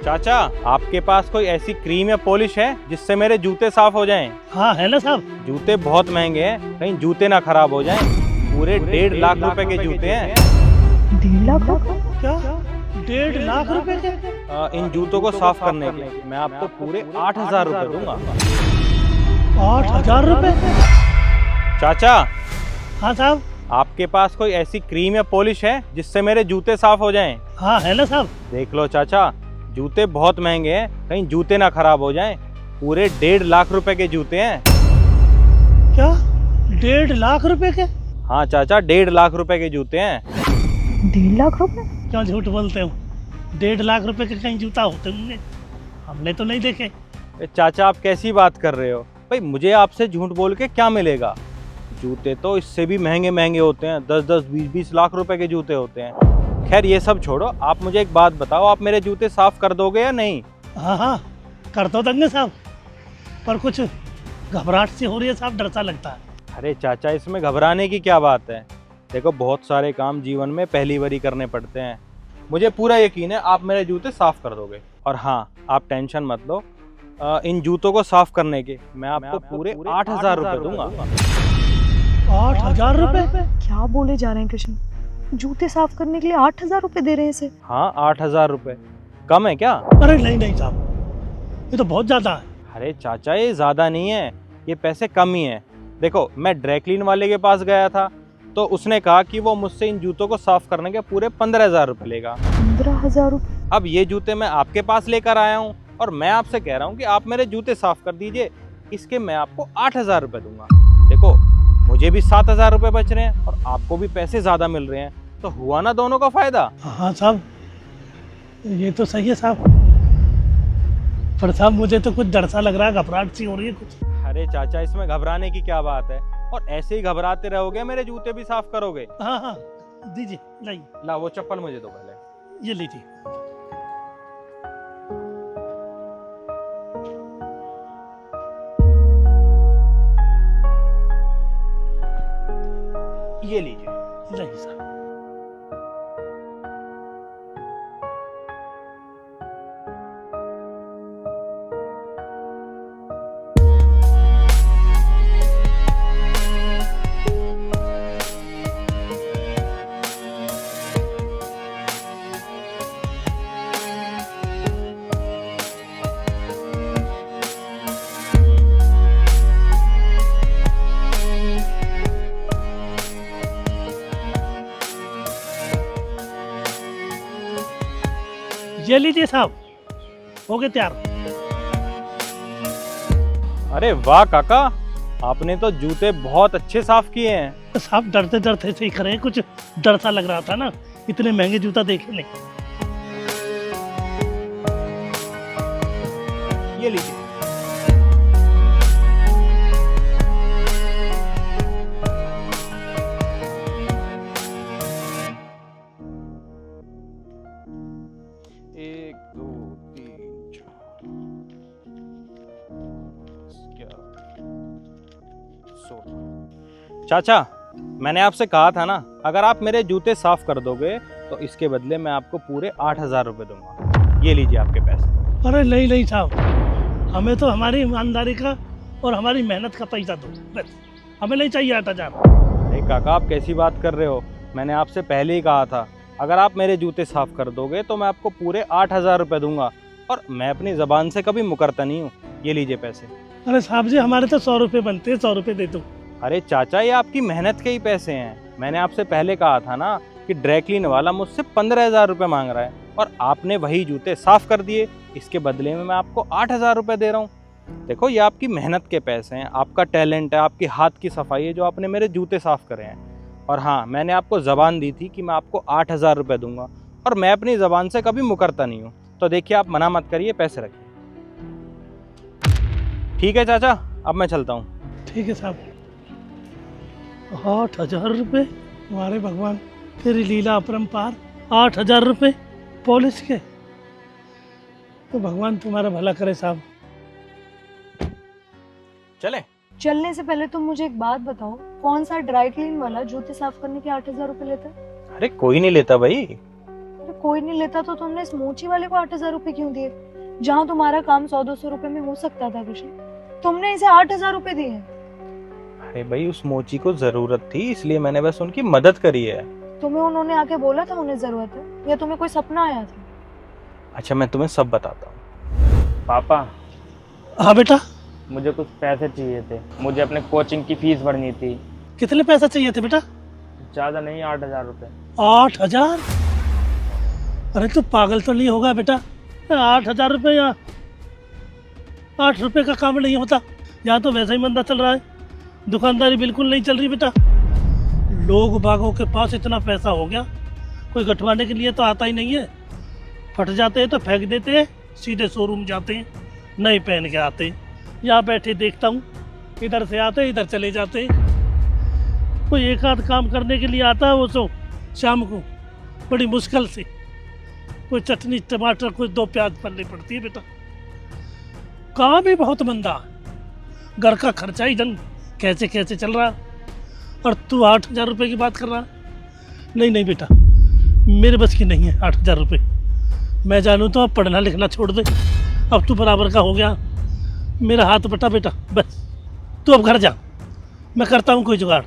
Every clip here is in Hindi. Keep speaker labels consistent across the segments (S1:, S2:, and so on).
S1: चाचा, आपके पास कोई ऐसी क्रीम या पॉलिश है जिससे मेरे जूते साफ हो जाएं?
S2: हाँ है ना साहब।
S1: जूते बहुत महंगे हैं, कहीं जूते ना खराब हो जाएं। पूरे 1.5 लाख रुपए के जूते हैं।
S3: 1.5 लाख रुपए?
S2: क्या 1.5 लाख रुपए के?
S1: इन जूतों को साफ करने के मैं आपको पूरे 8,000 रुपए दूंगा।
S2: 8,000 रुपए?
S1: चाचा,
S2: हाँ साहब।
S1: आपके पास कोई ऐसी क्रीम या पॉलिश है जिससे मेरे जूते साफ हो जाएं?
S2: हाँ है ना साहब।
S1: देख लो चाचा, जूते बहुत महंगे हैं, कहीं जूते ना खराब हो जाएं। पूरे 1.5 लाख रुपए के जूते हैं।
S2: क्या 1.5 लाख रुपए के?
S1: हाँ चाचा, 1.5 लाख रुपए के जूते हैं।
S3: 1.5 लाख रुपए?
S2: क्यों झूठ बोलते हो? 1.5 लाख रुपए के कहीं जूता होते होंगे, हमने तो नहीं देखे।
S1: चाचा, आप कैसी बात कर रहे हो भाई? मुझे आपसे झूठ बोल के क्या मिलेगा? जूते तो इससे भी महंगे महंगे होते हैं, 10-10, 20-20 लाख रुपए के जूते होते हैं। खैर ये सब छोड़ो, आप मुझे एक बात बताओ, आप मेरे जूते साफ कर दोगे या नहीं?
S2: हाँ हाँ कर तो देंगे साहब, पर कुछ घबराहट सी हो रही है साहब, डर सा लगता है।
S1: अरे चाचा, इसमें घबराने की क्या बात है? देखो, बहुत सारे काम जीवन में पहली बारी करने पड़ते हैं। मुझे पूरा यकीन है आप मेरे जूते साफ कर दोगे। और हाँ, आप टेंशन मत लो, इन जूतों को साफ करने के मैं आपको पूरे 8,000 रुपए दूंगा।
S2: 8,000 रुपए?
S3: क्या बोले जा रहे हैं कृष्ण? जूते साफ करने के लिए 8,000 रुपए दे रहे हैं इसे?
S1: हाँ, 8,000 रुपए कम है क्या?
S2: अरे नहीं नहीं साहब, ये तो बहुत ज्यादा है।
S1: अरे चाचा, ये ज्यादा नहीं है, ये पैसे कम ही है। देखो, मैं ड्राई क्लीन वाले के पास गया था तो उसने कहा कि वो मुझसे इन जूतों को साफ करने के पूरे 15,000 रुपए लेगा।
S3: 15,000 रुपए?
S1: अब ये जूते मैं आपके पास लेकर आया हूँ और मैं आपसे कह रहा हूँ कि आप मेरे जूते साफ कर दीजिए, इसके मैं आपको 8,000 रुपए दूंगा। देखो, मुझे भी 7,000 रुपए बच रहे हैं और आपको भी पैसे ज्यादा मिल रहे हैं, तो हुआ ना दोनों का फायदा।
S2: हाँ साहब, ये तो सही है साहब, पर साहब मुझे तो कुछ डर सा लग रहा है, घबराहट सी हो रही है कुछ।
S1: अरे चाचा, इसमें घबराने की क्या बात है? और ऐसे ही घबराते रहोगे मेरे जूते भी साफ करोगे?
S2: हाँ हाँ दीजिए, लाइए।
S1: ला, वो चप्पल मुझे दो पहले।
S2: ये लीजिए।
S1: ये लीजिए।
S2: लाइए साहब। ये लीजिए साहब, हो गए तैयार।
S1: अरे वाह काका, आपने तो जूते बहुत अच्छे साफ किए हैं।
S2: साहब डरते डरते सीख रहे हैं, कुछ डर सा लग रहा था ना, इतने महंगे जूता देखे नहीं।
S1: ये लीजिए। एक, दो, तीन, चार, 16। चाचा, मैंने आपसे कहा था ना, अगर आप मेरे जूते साफ कर दोगे तो इसके बदले मैं आपको पूरे 8,000 रुपए दूंगा। ये लीजिए आपके पैसे।
S2: अरे नहीं नहीं साहब, हमें तो हमारी ईमानदारी का और हमारी मेहनत का पैसा दो बस, हमें नहीं चाहिए 8,000।
S1: अरे काका, आप कैसी बात कर रहे हो? मैंने आपसे पहले ही कहा था, अगर आप मेरे जूते साफ कर दोगे तो मैं आपको पूरे 8,000 रुपए दूंगा, और मैं अपनी ज़बान से कभी मुकरता नहीं हूँ। ये लीजिए पैसे।
S2: अरे साहब जी, हमारे तो 100 रुपये बनते हैं, 100 रुपये दे दो।
S1: अरे चाचा, ये आपकी मेहनत के ही पैसे हैं। मैंने आपसे पहले कहा था ना कि ड्राई क्लीन वाला मुझसे 15,000 रुपये मांग रहा है, और आपने वही जूते साफ कर दिए। इसके बदले में मैं आपको 8,000 रुपये दे रहा हूँ। देखो, ये आपकी मेहनत के पैसे हैं, आपका टैलेंट है, आपकी हाथ की सफाई है जो आपने मेरे जूते साफ करे हैं। और हाँ, मैंने आपको ज़बान दी थी कि मैं आपको 8,000 रुपये दूंगा, और मैं अपनी ज़बान से कभी मुकरता नहीं हूँ। तो देखिए, आप मना मत करिए, पैसे रखिए। ठीक है चाचा, अब मैं चलता हूँ।
S2: ठीक है साहब। 8,000 रुपये? हमारे भगवान, तेरी लीला अपरंपार। 8,000 रुपये पॉलिश के? तो भगवान तुम्हारा भला करे साहब।
S1: चले।
S3: चलने से पहले तुम मुझे एक बात बताओ, कौन सा ड्राई क्लीन वाला जूते साफ करने के 8,000 रुपए लेता है?
S1: अरे कोई नहीं लेता भाई।
S3: अरे कोई नहीं लेता तो तुमने इस मोची वाले को 8,000 रुपए क्यों दिए? जहाँ तुम्हारा काम 100-200 रुपए में हो सकता था कृष्ण, तुमने इसे 8,000 रुपए दिए हैं।
S1: अरे भाई, उस मोची को जरूरत थी इसलिए मैंने बस उनकी मदद करी है।
S3: तुम्हें उन्होंने आके बोला था उन्हें जरूरत है, या तुम्हें कोई सपना आया था?
S1: अच्छा, मैं तुम्हें सब बताता हूँ।
S4: पापा,
S2: हाँ बेटा,
S4: मुझे कुछ पैसे चाहिए थे। मुझे अपने कोचिंग की फीस भरनी थी।
S2: कितने पैसे चाहिए थे बेटा?
S4: ज़्यादा नहीं, 8,000 रुपये।
S2: 8,000? अरे तू पागल तो नहीं होगा बेटा? 8,000 रुपये या 8 रुपये का काम नहीं होता। यहाँ तो वैसे ही मंदा चल रहा है, दुकानदारी बिल्कुल नहीं चल रही बेटा। लोग बागों के पास इतना पैसा हो गया, कोई गठवाने के लिए तो आता ही नहीं है। फट जाते हैं तो फेंक देते हैं, सीधे शोरूम जाते हैं, नए पहन के आते हैं। यहाँ बैठे देखता हूँ, इधर से आते हैं, इधर चले जाते हैं। कोई एक आध काम करने के लिए आता है, वो तो शाम को बड़ी मुश्किल से कोई चटनी टमाटर कोई 2 प्याज पलनी पड़ती है बेटा। काम भी बहुत मंदा, घर का खर्चा ही ढंग कैसे कैसे चल रहा, और तू 8,000 रुपये की बात कर रहा। नहीं नहीं बेटा, मेरे बस की नहीं है 8,000 रुपये। मैं जानूँ तो अब पढ़ना लिखना छोड़ दे, अब तू बराबर का हो गया, मेरा हाथ बटा बेटा। बस तू अब घर जा, मैं करता हूँ कोई जुगाड़,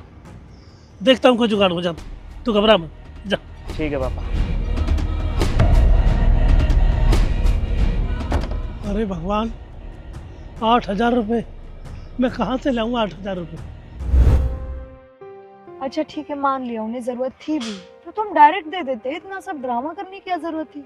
S2: देखता हूँ कोई जुगाड़ हो जाता। तू घबरा मत, जा।
S4: ठीक है पापा।
S2: अरे भगवान, 8,000 रुपये मैं कहाँ से लाऊं? 8,000 रुपये?
S3: अच्छा ठीक है, मान लिया उन्हें जरूरत थी भी, तो तुम डायरेक्ट दे देते, इतना सब ड्रामा करने की क्या जरूरत थी?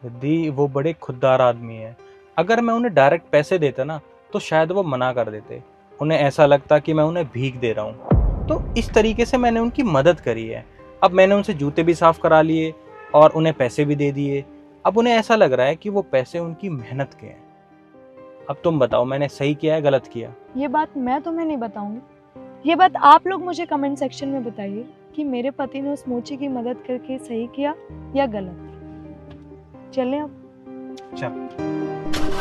S1: दीदी, वो बड़े खुददार आदमी है। अगर मैं उन्हें डायरेक्ट पैसे देता ना तो शायद वो मना कर देते। उन्हें ऐसा लगता कि मैं उन्हें भीख दे रहा हूँ। तो इस तरीके से मैंने उनकी मदद करी है। अब मैंने उनसे जूते भी साफ करा लिए और उन्हें पैसे भी दे दिए। अब उन्हें ऐसा लग रहा है कि वो पैसे उनकी मेहनत के हैं। अब तुम बताओ, मैंने सही किया है गलत किया?
S3: ये बात मैं तुम्हें नहीं बताऊंगी, ये बात आप लोग मुझे कमेंट सेक्शन में बताइए कि मेरे पति ने उस मोची की मदद करके सही किया या गलत। चलें अब?
S1: चल।